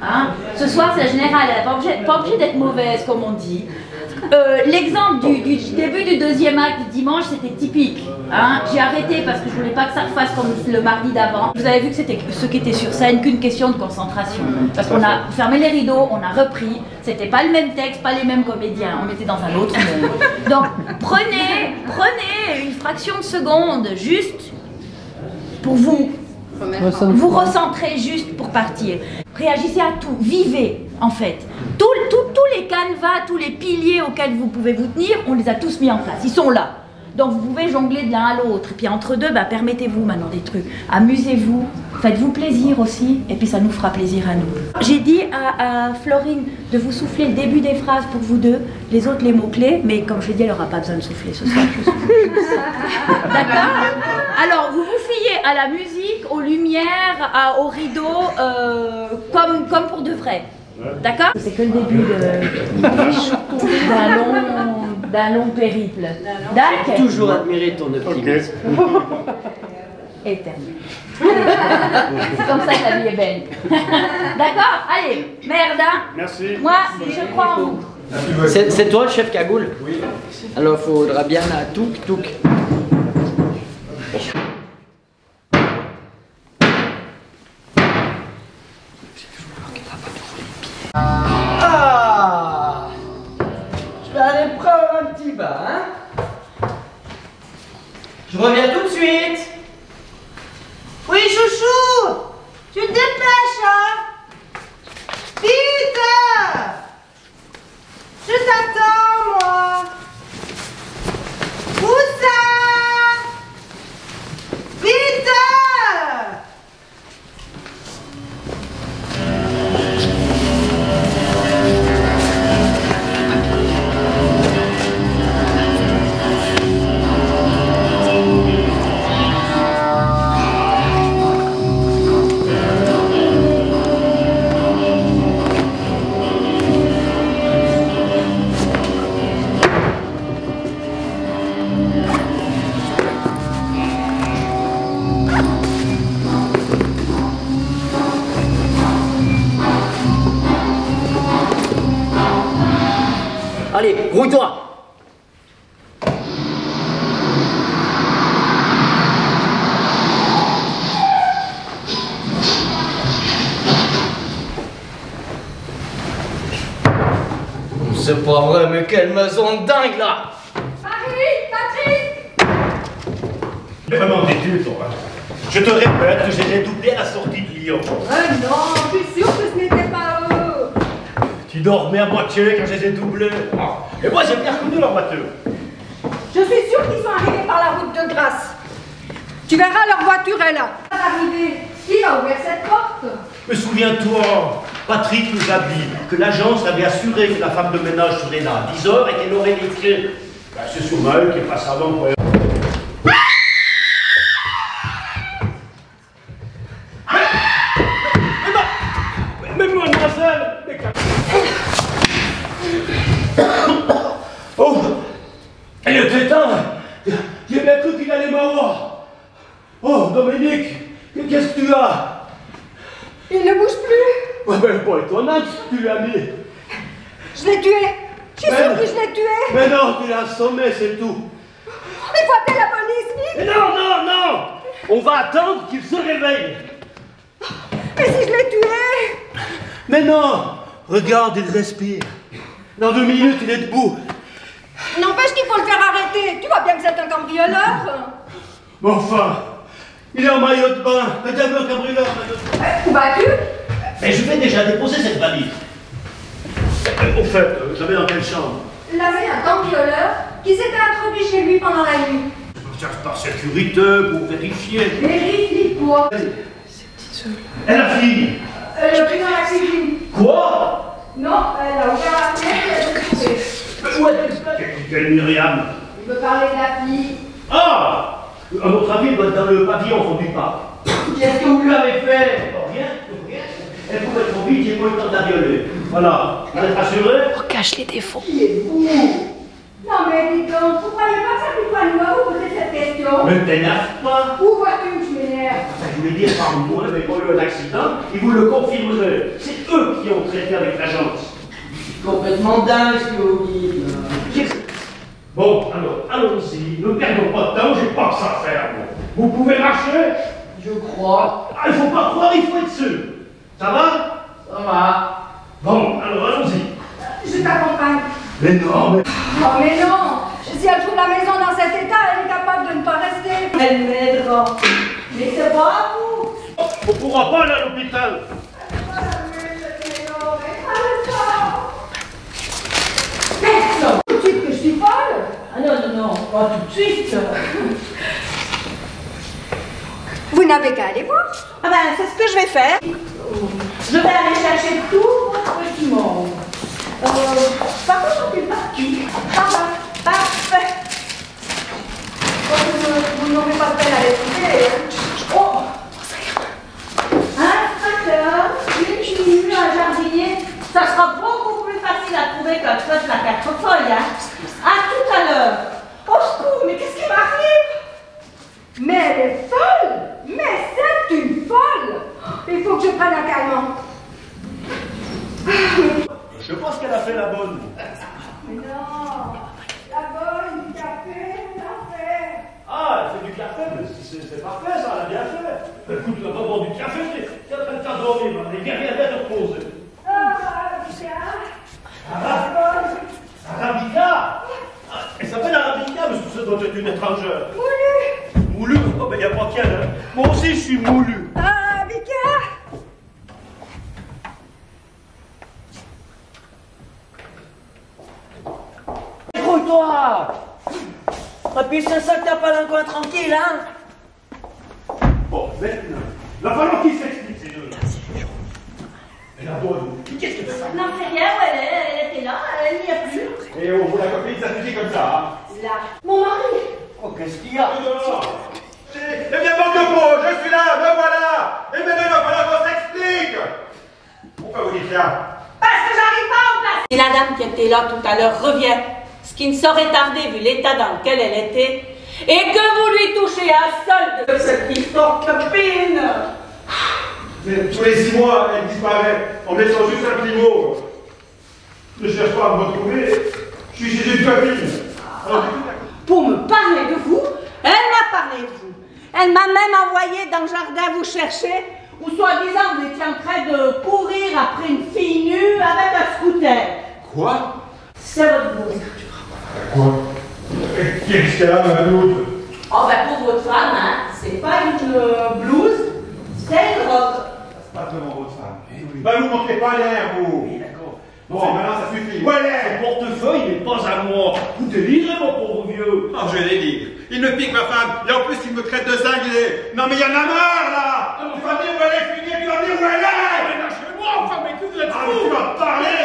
Hein? Ce soir, c'est la générale, elle n'est pas obligée d'être mauvaise, comme on dit. L'exemple du début du deuxième acte du dimanche, c'était typique. Hein? J'ai arrêté parce que je voulais pas que ça refasse comme le mardi d'avant. Vous avez vu que c'était ceux qui étaient sur scène qu'une question de concentration. Parce qu'on a fermé les rideaux, on a repris. C'était pas le même texte, pas les mêmes comédiens. On était dans un autre monde. Donc prenez une fraction de seconde juste pour vous. Vous recentrez juste pour partir. Réagissez à tout, vivez en fait. Tous les canevas, tous les piliers auxquels vous pouvez vous tenir, on les a tous mis en place, ils sont là. Donc vous pouvez jongler de l'un à l'autre. Et puis entre deux, permettez-vous maintenant des trucs. Amusez-vous, faites-vous plaisir aussi, et puis ça nous fera plaisir à nous. J'ai dit à Florine de vous souffler le début des phrases pour vous deux, les autres les mots-clés, mais comme je l'ai dit, elle n'aura pas besoin de souffler ce soir. D'accord? Alors vous vous fiez à la musique, aux lumières, aux rideaux, comme pour de vrai. D'accord? C'est que le début d'un long périple. J'ai toujours admiré ton optimisme. Éternel. C'est comme ça que la vie est belle. D'accord? Allez, merde, hein? Merci. Moi, je crois en vous. C'est toi le chef cagoule? Oui. Alors faudra bien la touk. Ah! Je vais aller prendre un petit bain, hein? Je reviens tout de suite! Oui, chouchou! Tu te dépêches, hein? Vite! Je t'attends, moi! Où ça? Vite! Allez, grouille-toi! C'est pas vrai, mais quelle maison de dingue là! Patrick! Vraiment têtu, toi. Je te répète que j'ai redoublé à la sortie de Lyon. Non, je suis sûre que ce n'était pas eux! Tu dormais à moitié quand je les ai doublés. Et moi, j'ai bien reconnu leur voiture. Je suis sûre qu'ils sont arrivés par la route de Grasse. Tu verras, leur voiture est là. Arrivé. Qui a ouvert cette porte? Mais souviens-toi, Patrick nous a dit que l'agence avait assuré que la femme de ménage serait là à 10h et qu'elle aurait les clés. C'est sûrement elle qui est passée avant pour... Mais mademoiselle! Oh! Il était temps! J'ai bien cru qu'il allait m'avoir! Oh, Dominique! Qu'est-ce que tu as? Il ne bouge plus. Ouais, mais pas étonnant que tu l'as mis! Je l'ai tué. Je suis sûre que je l'ai tué. Mais non, tu l'as assommé, c'est tout! Il faut appeler la police, vite. Mais non! On va attendre qu'il se réveille! Mais si je l'ai tué? Mais non! Regarde, il respire! Dans 2 minutes, il est debout! N'empêche qu'il faut le faire arrêter. Tu vois bien que c'est un cambrioleur. Mais enfin! Il est en maillot de bain! Madame le cambrioleur, maillot de bain! Où vas-tu? Mais je vais déjà déposer cette valise! Au fait, j'avais dans quelle chambre? Là, c'est un cambrioleur qui s'était introduit chez lui pendant la nuit. Je cherche par sécurité pour vérifier. Vérifie quoi? Et la fille? Elle est pris dans la cuisine. Quoi? Non, elle a ouvert la fenêtre et elle est tombée. Mais où est-ce? Quelle Myriam? Il veut parler de la fille. Ah! À votre avis, elle doit être dans le pavillon fond du parc. Qu'est-ce que vous lui avez fait? Oh, rien. Elle pouvait trop vite, j'ai pas eu le temps de la violer. Voilà, vous êtes rassurés? On cache les défauts. Il est fou. Non mais dis donc, vous croyez pas que ça lui doit nous poser cette question? Ne t'énerve pas. Où vois-tu que je m'énerve? Je vais dire par moi, n'avait pas eu un accident, ils vous le confirmeront. C'est eux qui ont traité avec l'agence. Complètement dingue ce que vous dites. Bon, alors, allons-y, ne perdons pas de temps, j'ai pas que ça à faire, moi. Vous pouvez marcher? Je crois. Ah, il faut pas croire, il faut être sûr. Ça va? Ça va. Bon, alors allons-y. Je t'accompagne. Mais non, mais... Oh, mais non. Si elle trouve la maison dans cet état, elle est capable de ne pas rester. Elle m'aidera. Mais c'est pas à vous. On pourra pas aller à l'hôpital. Tout de suite que je suis folle. Ah non, non, non, pas tout de suite. Vous n'avez qu'à aller voir. Ah ben, c'est ce que je vais faire. Je vais aller chercher tout votre petit monde. Par contre, je suis partie. Parfait. Vous n'aurez pas de peine à les trouver. Oh, inspecteur, une chimie, un jardinier, ça sera beaucoup plus facile à trouver qu'un treuil de la quatrefolle, hein. À tout à l'heure. Au secours, mais qu'est-ce qui m'arrive? Mais elle est folle. Mais c'est une folle. Il faut que je prenne un calmant. Je pense qu'elle a fait la bonne. Mais non. La bonne, du café, la fait. Ah, elle fait du café, mais c'est parfait, ça, elle a bien fait. Écoute, tu vas pas boire du café, c'est en train de t'endormir, mais viens à te reposer. Arabica. Elle s'appelle Arabica, mais ça doit être une étrangère. Moulu. Moulu? Oh, ben, y a pas qu'elle, hein. Moi aussi, je suis moulu. Ah, Vika. Débrouille-toi. Et puis c'est ça que t'as pas d'un coin tranquille, hein. Bon, maintenant, il va falloir qu'il s'explique, ces deux-là. Elle a bonne. Qu'est-ce que tu fais? Non, c'est rien, elle était là, elle n'y est plus. Et on voit la copine s'afficher comme ça, hein. Là. Mon mari. Oh, qu'est-ce qu'il y a? Eh bien, manque de peau, je suis là, me voilà. Et maintenant, il va falloir qu'on s'explique. Pourquoi vous dites ça? Parce que j'arrive pas en place. Si la dame qui était là tout à l'heure revient, ce qui ne saurait tarder vu l'état dans lequel elle était, et que vous lui touchez un solde de cette histoire copine. Mais tous les 6 mois, elle disparaît en me laissant juste un petit mot. Ne cherche pas à me retrouver. Je suis chez une copine. Alors, Pour me parler de vous, elle m'a parlé de vous. Elle m'a même envoyé dans le jardin vous chercher, où soi-disant vous étiez en train de courir après une fille nue avec un scooter. quoi? C'est votre blouse. Quoi? Qu'est-ce qu'elle a, ma blouse? Oh ben pour votre femme, hein, c'est pas une blouse, c'est une robe. C'est pas vraiment votre femme. Bah, vous montrez pas l'air, vous. Oui, d'accord. Bon, maintenant, ça suffit. Ouais, l'air. Mon portefeuille n'est pas à moi. Vous délirez, mon pauvre vieux. Oh, je l'ai dit. Il me pique ma femme, et en plus il me traite de cinglé. Non mais il y en a marre là. Tu vas me dire où elle est finie, tu vas me dire où elle est. Mais lâchez-moi, enfin, mais que vous êtes Ah mais tu vas parler.